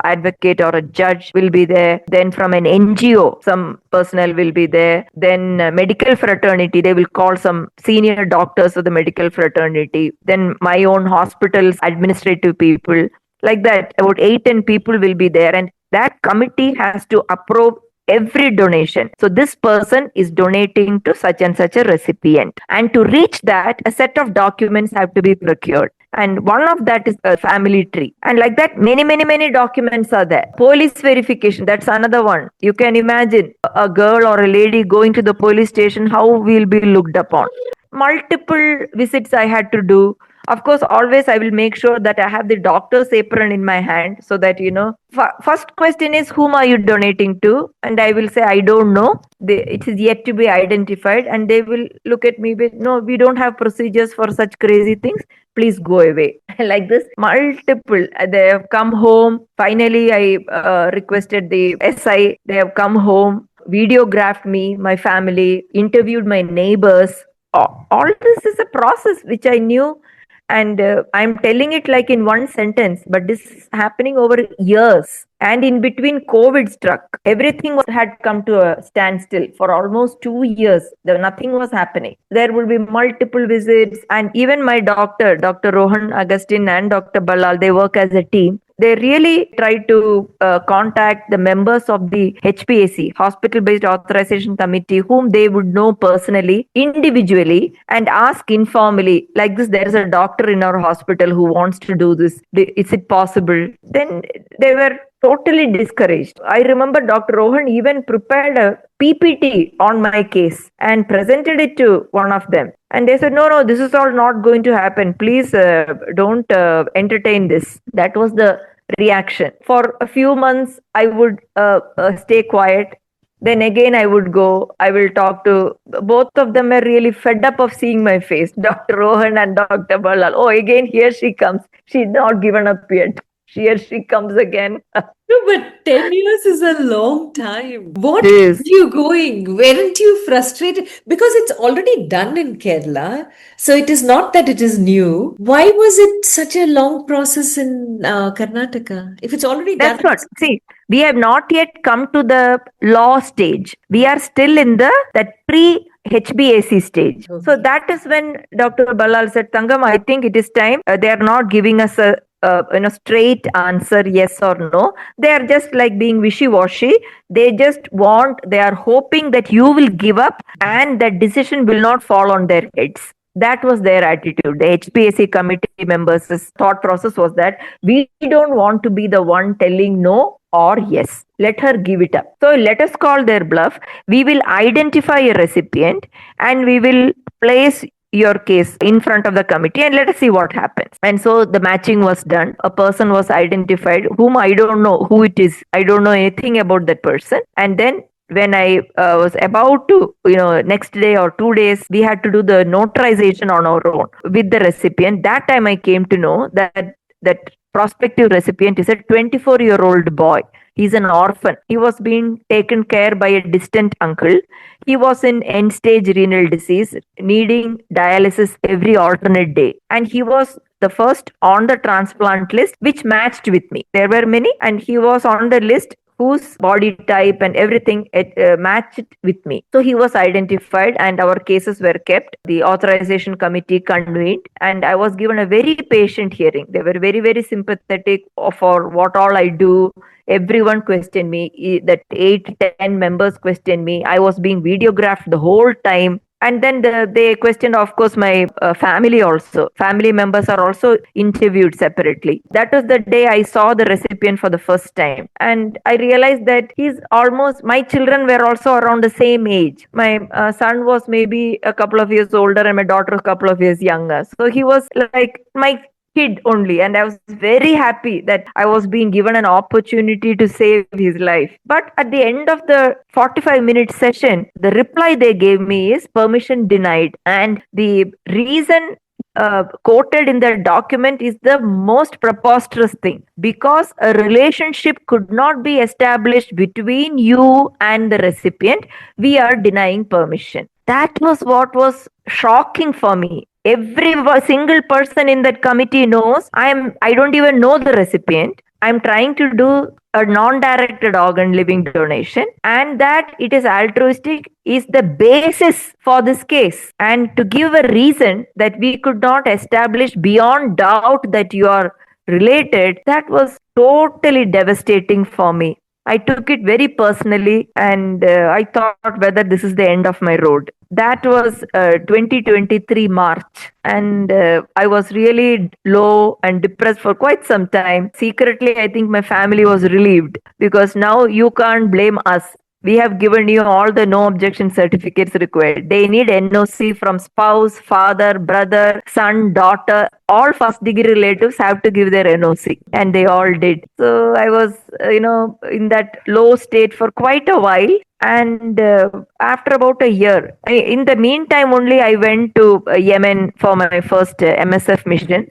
advocate or a judge will be there. Then from an NGO, some personnel will be there. Then medical fraternity, they will call some senior doctors of the medical fraternity. Then my own hospital's administrative people. Like that, about 8-10 people will be there. And that committee has to approve every donation. So this person is donating to such and such a recipient. And to reach that, a set of documents have to be procured. And one of that is a family tree. And like that, many documents are there. Police verification, that's another one. You can imagine a girl or a lady going to the police station, how we'll be looked upon. Multiple visits I had to do. Of course, always I will make sure that I have the doctor's apron in my hand so that, first question is, whom are you donating to? And I will say, I don't know. It is yet to be identified. And they will look at me with, no, we don't have procedures for such crazy things. Please go away. Like this, multiple. They have come home. Finally, I requested the SI. They have come home, videographed me, my family, interviewed my neighbors. All this is a process which I knew. And I'm telling it like in one sentence, but this is happening over years. And in between, COVID struck. Everything had come to a standstill for almost 2 years. Nothing was happening. There will be multiple visits. And even my doctor, Dr. Rohan Agustin and Dr. Ballal, they work as a team. They really try to contact the members of the HPAC, Hospital-Based Authorization Committee, whom they would know personally, individually, and ask informally, like this, there is a doctor in our hospital who wants to do this. Is it possible? Then they were totally discouraged. I remember Dr. Rohan even prepared a PPT on my case and presented it to one of them. And they said, no, this is all not going to happen. Please don't entertain this. That was the reaction. For a few months, I would stay quiet. Then again, I would go. I will talk to both of them. Are really fed up of seeing my face, Dr. Rohan and Dr. Ballal. Oh, again, here she comes. She's not given up yet. Here she comes again. No, but 10 years is a long time. What Yes. kept you going? Weren't you frustrated? Because it's already done in Kerala. So it is not that it is new. Why was it such a long process in Karnataka? If it's already done. That's what. See, we have not yet come to the law stage. We are still in that HbA1c stage. So that is when Dr. Ballal said, Tangam, I think it is time. They are not giving us a straight answer, yes or no. They are just like being wishy-washy. They are hoping that you will give up and that decision will not fall on their heads. That was their attitude. The HPSC committee members' thought process was that we don't want to be the one telling no or yes. Let her give it up. So let us call their bluff. We will identify a recipient and we will place your case in front of the committee and let us see what happens. And so the matching was done. A person was identified whom I don't know who it is. I don't know anything about that person. And then when I was about to, next day or 2 days, we had to do the notarization on our own with the recipient. That time I came to know that prospective recipient is a 24-year-old boy. He's an orphan. He was being taken care by a distant uncle. He was in end-stage renal disease, needing dialysis every alternate day. And he was the first on the transplant list, which matched with me. There were many, and he was on the list whose body type and everything matched with me. So he was identified and our cases were kept. The authorization committee convened and I was given a very patient hearing. They were very, very sympathetic for what all I do. Everyone questioned me. That 8-10 members questioned me. I was being videographed the whole time. And then they questioned, of course, my family also. Family members are also interviewed separately. That was the day I saw the recipient for the first time. And I realized that my children were also around the same age. My son was maybe a couple of years older and my daughter a couple of years younger. So he was like my kid only, and I was very happy that I was being given an opportunity to save his life. But at the end of the 45-minute session, the reply they gave me is permission denied, and the reason quoted in the document is the most preposterous thing. Because a relationship could not be established between you and the recipient, we are denying permission. That was what was shocking for me. Every single person in that committee knows I don't even know the recipient. I'm trying to do a non-directed organ living donation, and that it is altruistic is the basis for this case. And to give a reason that we could not establish beyond doubt that you are related, that was totally devastating for me. I took it very personally and I thought whether this is the end of my road. That was 2023 March, and I was really low and depressed for quite some time. Secretly, I think my family was relieved because now you can't blame us. We have given you all the no objection certificates required. They need NOC from spouse, father, brother, son, daughter. All first degree relatives have to give their NOC, and they all did. So I was, in that low state for quite a while. And after about a year, in the meantime, only I went to Yemen for my first MSF mission.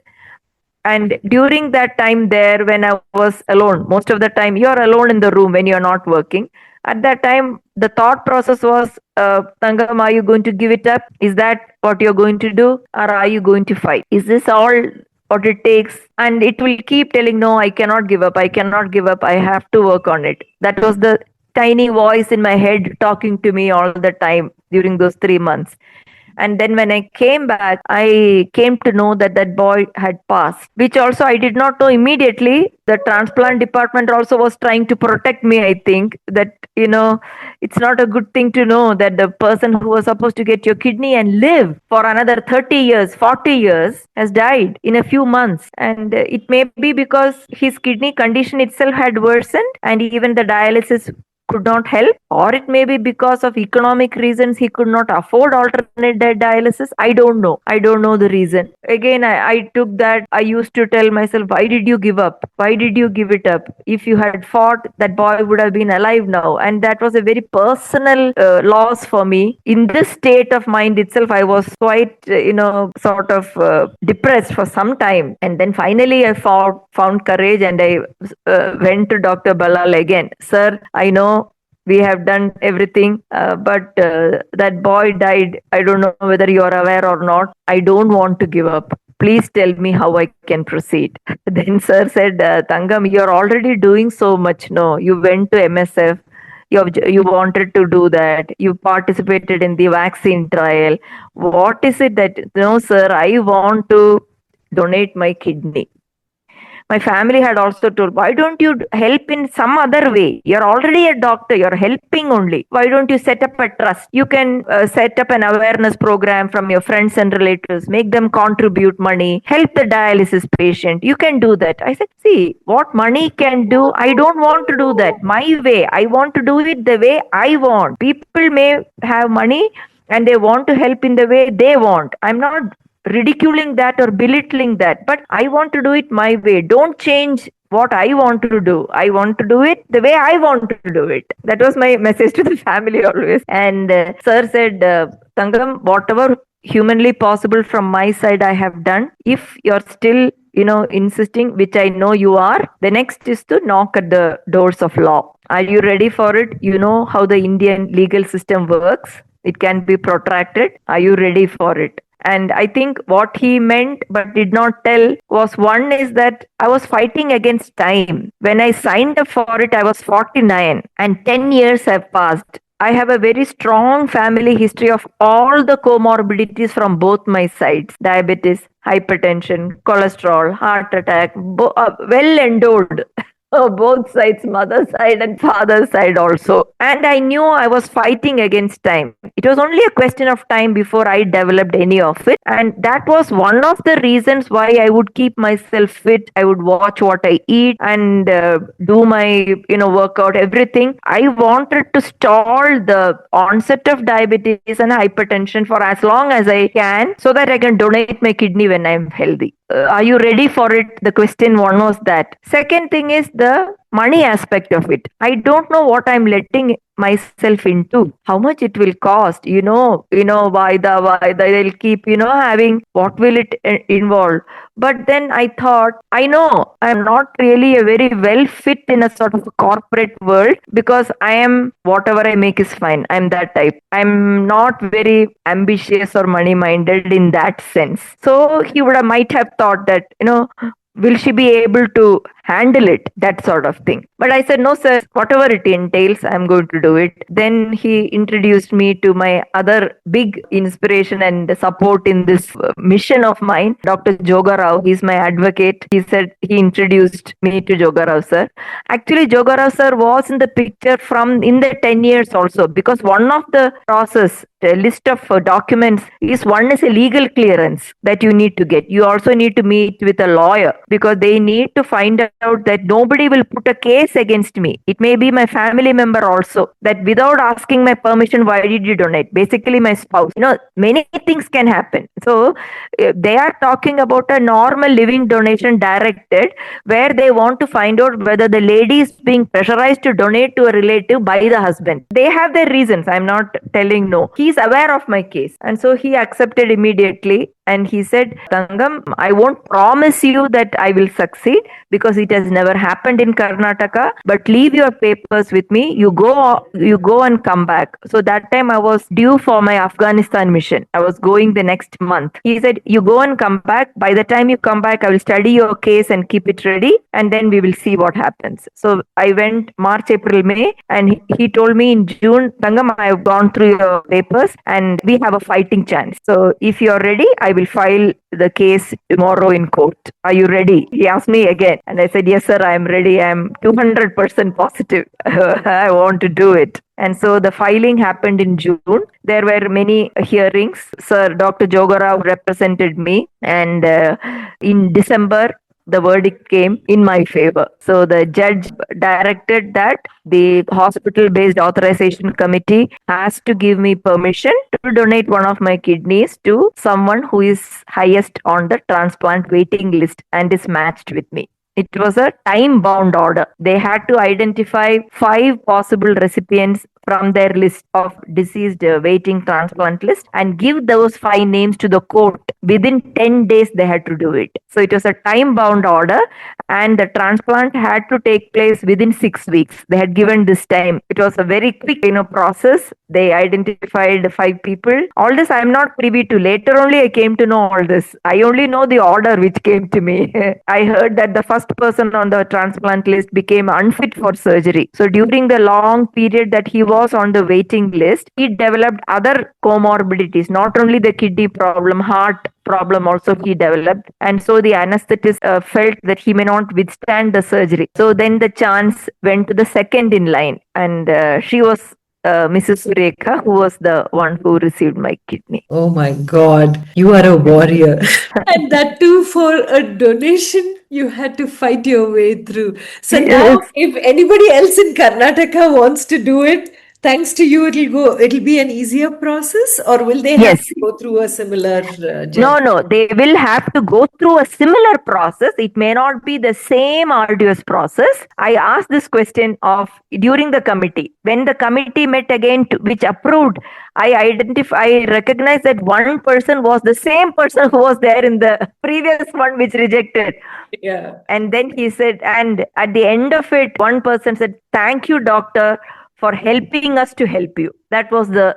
And during that time there, when I was alone, most of the time you're alone in the room when you're not working. At that time, the thought process was, Tangam, are you going to give it up? Is that what you're going to do? Or are you going to fight? Is this all what it takes? And it will keep telling, no, I cannot give up. I cannot give up. I have to work on it. That was the tiny voice in my head talking to me all the time during those 3 months. And then when I came back, I came to know that boy had passed, which also I did not know immediately. The transplant department also was trying to protect me, I think, that, it's not a good thing to know that the person who was supposed to get your kidney and live for another 30 years, 40 years has died in a few months. And it may be because his kidney condition itself had worsened and even the dialysis could not help, or it may be because of economic reasons he could not afford alternate dialysis. I don't know the reason. Again, I took that. I used to tell myself, why did you give up? Why did you give it up? If you had fought, that boy would have been alive now. And that was a very personal loss for me. In this state of mind itself, I was quite sort of depressed for some time. And then finally I found courage and I went to Dr. Ballal again. Sir, I know we have done everything, but that boy died. I don't know whether you are aware or not. I don't want to give up. Please tell me how I can proceed. Then sir said, Tangam, you're already doing so much. No, you went to MSF. you wanted to do that. You participated in the vaccine trial. What is it that, no, sir, I want to donate my kidney. My family had also told, why don't you help in some other way? You're already a doctor, you're helping only. Why don't you set up a trust? You can set up an awareness program from your friends and relatives, make them contribute money, help the dialysis patient. You can do that. I said, see, what money can do, I don't want to do that my way. I want to do it the way I want. People may have money and they want to help in the way they want. I'm not ridiculing that or belittling that, but I want to do it my way. Don't change what I want to do. I want to do it the way I want to do it. That was my message to the family always. And sir said, Tangam, whatever humanly possible from my side I have done. If you're still insisting, which I know you are, the next is to knock at the doors of law. Are you ready for it? You know how the Indian legal system works. It can be protracted. Are you ready for it? And I think what he meant but did not tell was, one is that I was fighting against time. When I signed up for it, I was 49 and 10 years have passed. I have a very strong family history of all the comorbidities from both my sides: diabetes, hypertension, cholesterol, heart attack, well endowed. Both sides, mother side and father side also. And I knew I was fighting against time. It was only a question of time before I developed any of it. And that was one of the reasons why I would keep myself fit. I would watch what I eat and do my, workout, everything. I wanted to stall the onset of diabetes and hypertension for as long as I can, so that I can donate my kidney when I'm healthy. Are you ready for it? The question one was that. Second thing is the money aspect of it. I don't know what I'm letting myself into, how much it will cost, why they'll keep, having, what will it involve? But then I thought, I know I'm not really a very well fit in a sort of a corporate world, because I am, whatever I make is fine. I'm that type. I'm not very ambitious or money minded in that sense. So he might have thought that, will she be able to handle it? That sort of thing. But I said, no, sir, whatever it entails, I'm going to do it. Then he introduced me to my other big inspiration and support in this mission of mine, Dr. Joga Rao. He's my advocate. He introduced me to Joga Rao, sir. Actually, Joga Rao, sir, was in the picture from in the 10 years also, because one of the process, a list of documents is, one is a legal clearance that you need to get. You also need to meet with a lawyer, because they need to find out that nobody will put a case against me. It may be my family member also, that without asking my permission, why did you donate? Basically my spouse. Many things can happen. So they are talking about a normal living donation directed, where they want to find out whether the lady is being pressurized to donate to a relative by the husband. They have their reasons. I'm not telling no. He's aware of my case. And so he accepted immediately. And he said, Tangam, I won't promise you that I will succeed, because it has never happened in Karnataka, but leave your papers with me. You go and come back. So that time I was due for my Afghanistan mission. I was going the next month. He said, you go and come back. By the time you come back, I will study your case and keep it ready, and then we will see what happens. So I went March, April, May, and he told me in June, Tangam, I have gone through your papers and we have a fighting chance. So if you're ready, I will file the case tomorrow in court. Are you ready? He asked me again. And I said, yes, sir, I am ready. I am 200% positive. I want to do it. And so the filing happened in June. There were many hearings. Sir, Dr. Joga Rao represented me. And in December, the verdict came in my favor. So the judge directed that the hospital-based authorization committee has to give me permission to donate one of my kidneys to someone who is highest on the transplant waiting list and is matched with me. It was a time-bound order. They had to identify 5 possible recipients from their list of deceased waiting transplant list and give those 5 names to the court. Within 10 days, they had to do it. So it was a time bound order, and the transplant had to take place within 6 weeks. They had given this time. It was a very quick, process. They identified 5 people. All this I'm not privy to. Later only I came to know all this. I only know the order which came to me. I heard that the first person on the transplant list became unfit for surgery. So during the long period that he was on the waiting list, he developed other comorbidities, not only the kidney problem, heart problem also he developed, and so the anesthetist felt that he may not withstand the surgery. So then the chance went to the second in line, and she was Mrs. Surekha, who was the one who received my kidney. Oh my God, you are a warrior. And that too for a donation, you had to fight your way through. So now, Yes. if anybody else in Karnataka wants to do it, thanks to you, it'll be an easier process, or will they have Yes. to go through a similar No, journey? no, they will have to go through a similar process. It may not be the same arduous process. I asked this question of during the committee. When the committee met again, which approved, I recognized that one person was the same person who was there in the previous one, which rejected. Yeah. And then he said, and at the end of it, one person said, "Thank you, doctor, for helping us to help you." That was the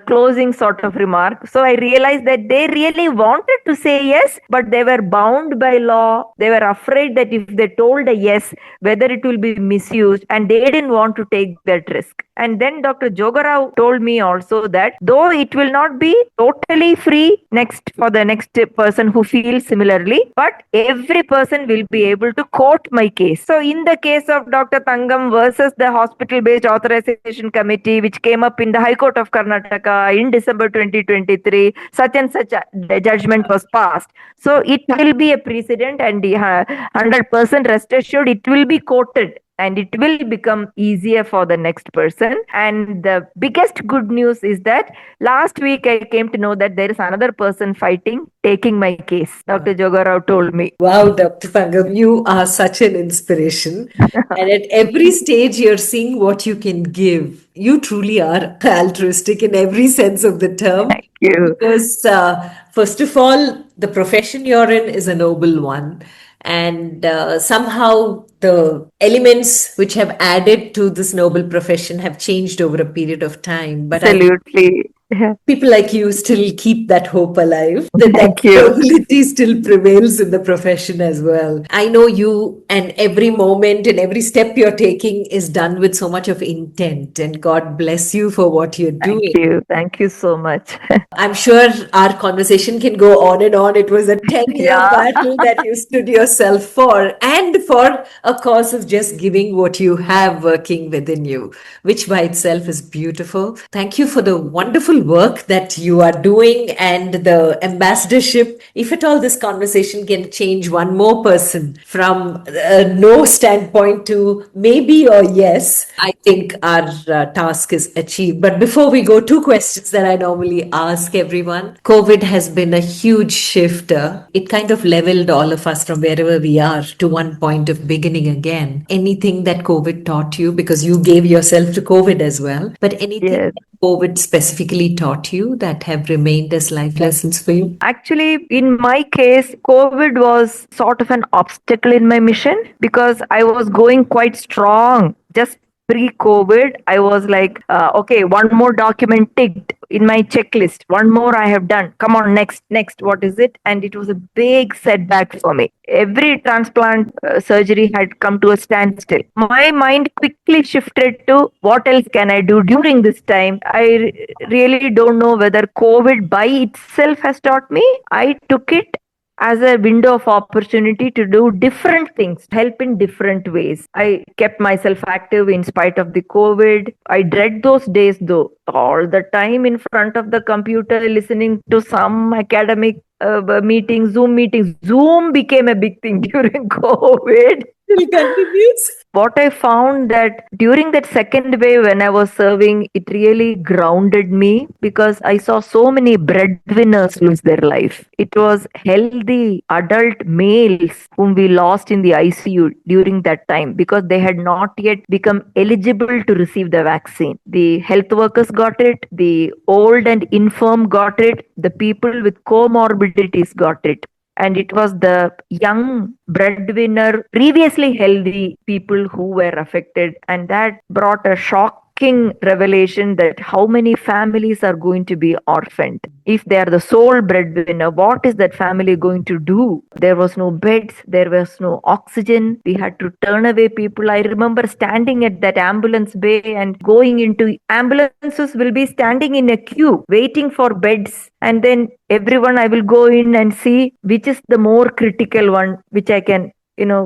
closing sort of remark. So I realized that they really wanted to say yes, but they were bound by law. They were afraid that if they told a yes, whether it will be misused, and they didn't want to take that risk. And then Dr. Jogarao told me also that though it will not be totally free for the next person who feels similarly, but every person will be able to quote my case. So in the case of Dr. Tangam versus the hospital-based authorization committee, which came up in the High Court of Karnataka in December 2023, such and such a judgment was passed. So it will be a precedent, and 100% rest assured it will be quoted, and it will become easier for the next person. And the biggest good news is that last week I came to know that there is another person taking my case. Dr. Jogarao told me. Wow, Dr. Tangam, you are such an inspiration. And at every stage, you're seeing what you can give. You truly are altruistic in every sense of the term. Thank you. Because, first of all, the profession you're in is a noble one. And somehow the elements which have added to this noble profession have changed over a period of time. But Absolutely. people like you still keep that hope alive, that Thank you. nobility still prevails in the profession as well. I know you, and every moment and every step you're taking is done with so much of intent, and God bless you for what you're doing. Thank you so much. I'm sure our conversation can go on and on. It was a 10-year Yeah. battle that you stood yourself for, and for a cause of just giving what you have working within you, which by itself is beautiful. Thank you for the wonderful work that you are doing and the ambassadorship. If at all this conversation can change one more person from a no standpoint to maybe or yes, I think our task is achieved. But before we go, 2 questions that I normally ask everyone. COVID has been a huge shifter. It kind of leveled all of us from wherever we are to one point of beginning again. Anything that COVID taught you, because you gave yourself to COVID as well, but anything Yes. that COVID specifically taught you that have remained as life lessons for you? Actually, in my case, COVID was sort of an obstacle in my mission because I was going quite strong. Just pre-COVID, I was like, okay, one more document ticked in my checklist. One more I have done. Come on, next. What is it? And it was a big setback for me. Every transplant surgery had come to a standstill. My mind quickly shifted to what else can I do during this time. I really don't know whether COVID by itself has taught me. I took it as a window of opportunity to do different things, help in different ways. I kept myself active in spite of the COVID. I dread those days though, all the time in front of the computer, listening to some academic meetings, Zoom meetings. Zoom became a big thing during COVID. still continues. What I found that during that second wave when I was serving, it really grounded me because I saw so many breadwinners lose their life. It was healthy adult males whom we lost in the ICU during that time because they had not yet become eligible to receive the vaccine. The health workers got it, the old and infirm got it, the people with comorbidities got it, and it was the young breadwinner, previously healthy people who were affected, and that brought a shocking revelation that how many families are going to be orphaned. If they are the sole breadwinner, what is that family going to do? There was no beds, there was no oxygen, we had to turn away people. I remember standing at that ambulance bay and going into ambulances will be standing in a queue waiting for beds, and then everyone I will go in and see which is the more critical one which I can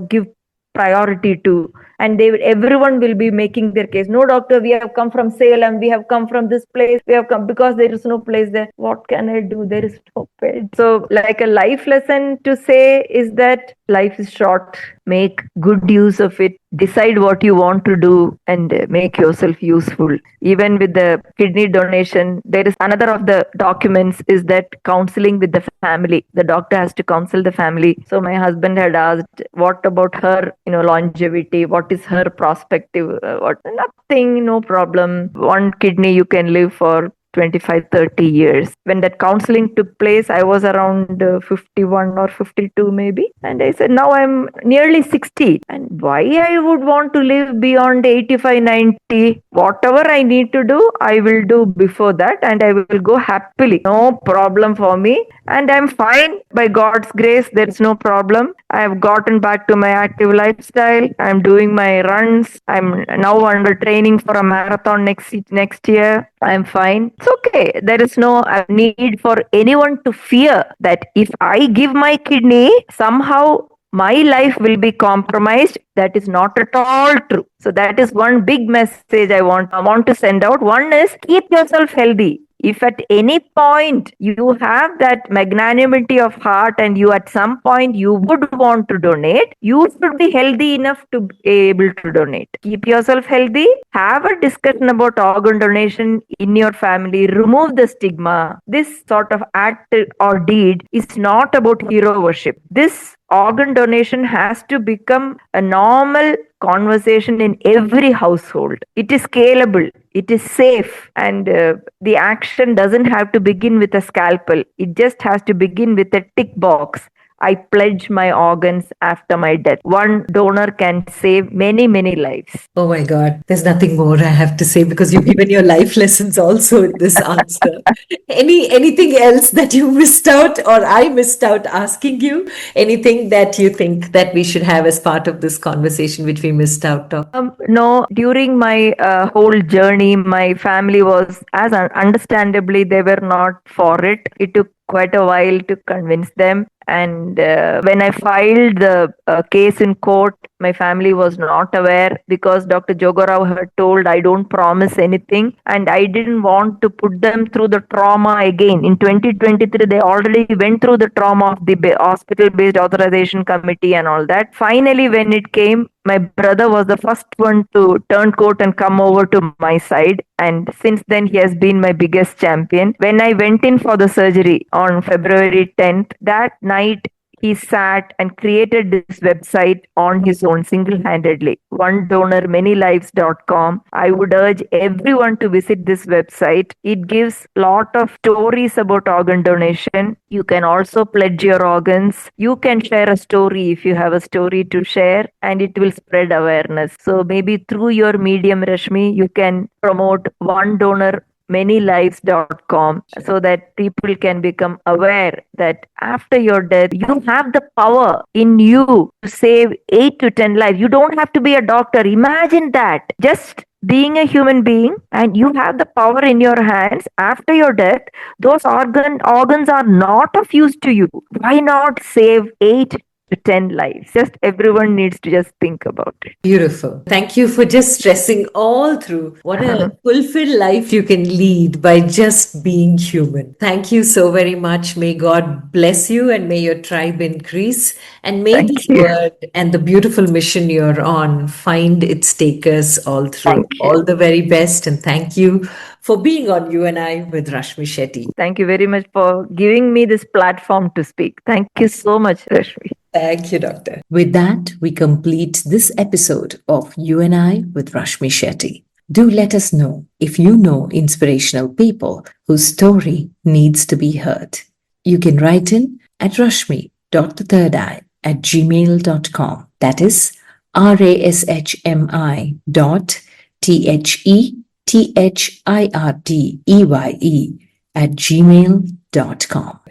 give priority to, and everyone will be making their case. No, doctor, we have come from Salem, we have come from this place, we have come because there is no place there. What can I do? There is no bed. So like a life lesson to say is that life is short, make good use of it, decide what you want to do, and make yourself useful. Even with the kidney donation, there is another of the documents is that counseling with the family. The doctor has to counsel the family. So my husband had asked, what about her longevity, what is her perspective, what nothing, no problem, one kidney you can live for 25-30 years. When that counseling took place, I was around 51 or 52 maybe, and I said, now I'm nearly 60, and why I would want to live beyond 85-90? Whatever I need to do, I will do before that, and I will go happily, no problem for me, and I'm fine. By God's grace, there's no problem. I have gotten back to my active lifestyle. I'm doing my runs. I'm now under training for a marathon next year. I'm fine. It's okay. There is no need for anyone to fear that if I give my kidney, somehow my life will be compromised. That is not at all true. So that is one big message I want to send out. One is keep yourself healthy. If at any point you have that magnanimity of heart and you at some point you would want to donate, you should be healthy enough to be able to donate. Keep yourself healthy. Have a discussion about organ donation in your family. Remove the stigma. This sort of act or deed is not about hero worship. This organ donation has to become a normal conversation in every household. It is scalable, it is safe, and the action doesn't have to begin with a scalpel. It just has to begin with a tick box. I pledge my organs after my death. One donor can save many, many lives. Oh my God, there's nothing more I have to say because you've given your life lessons also in this answer. Anything else that you missed out or I missed out asking you? Anything that you think that we should have as part of this conversation which we missed out on? No, during my whole journey, my family was, as understandably, they were not for it. It took quite a while to convince them. And when I filed the case in court, my family was not aware because Dr. Jogarao had told I don't promise anything, and I didn't want to put them through the trauma again. In 2023, they already went through the trauma of the hospital-based authorization committee and all that. Finally, when it came, my brother was the first one to turn coat and come over to my side. And since then, he has been my biggest champion. When I went in for the surgery on February 10th, that night, he sat and created this website on his own single-handedly, onedonormanylives.com. I would urge everyone to visit this website. It gives a lot of stories about organ donation. You can also pledge your organs. You can share a story if you have a story to share, and it will spread awareness. So maybe through your medium, Rashmi, you can promote onedonormanylives.com so that people can become aware that after your death, you have the power in you to save 8 to 10 lives. You don't have to be a doctor. Imagine that. Just being a human being, and you have the power in your hands. After your death, those organs are not of use to you. Why not save 8 to 10 lives. Just everyone needs to just think about it. Beautiful. Thank you for just stressing all through what a fulfilled life you can lead by just being human. Thank you so very much. May God bless you and may your tribe increase. And may Thank this you. word and the beautiful mission you're on find its takers all through. Thank you. All the very best. And thank you for being on You and I with Rashmi Shetty. Thank you very much for giving me this platform to speak. Thank you so much, Rashmi. Thank you, Doctor. With that, we complete this episode of You and I with Rashmi Shetty. Do let us know if you know inspirational people whose story needs to be heard. You can write in at rashmi.thirdeye@gmail.com. That is rashmi.thirdeye@gmail.com.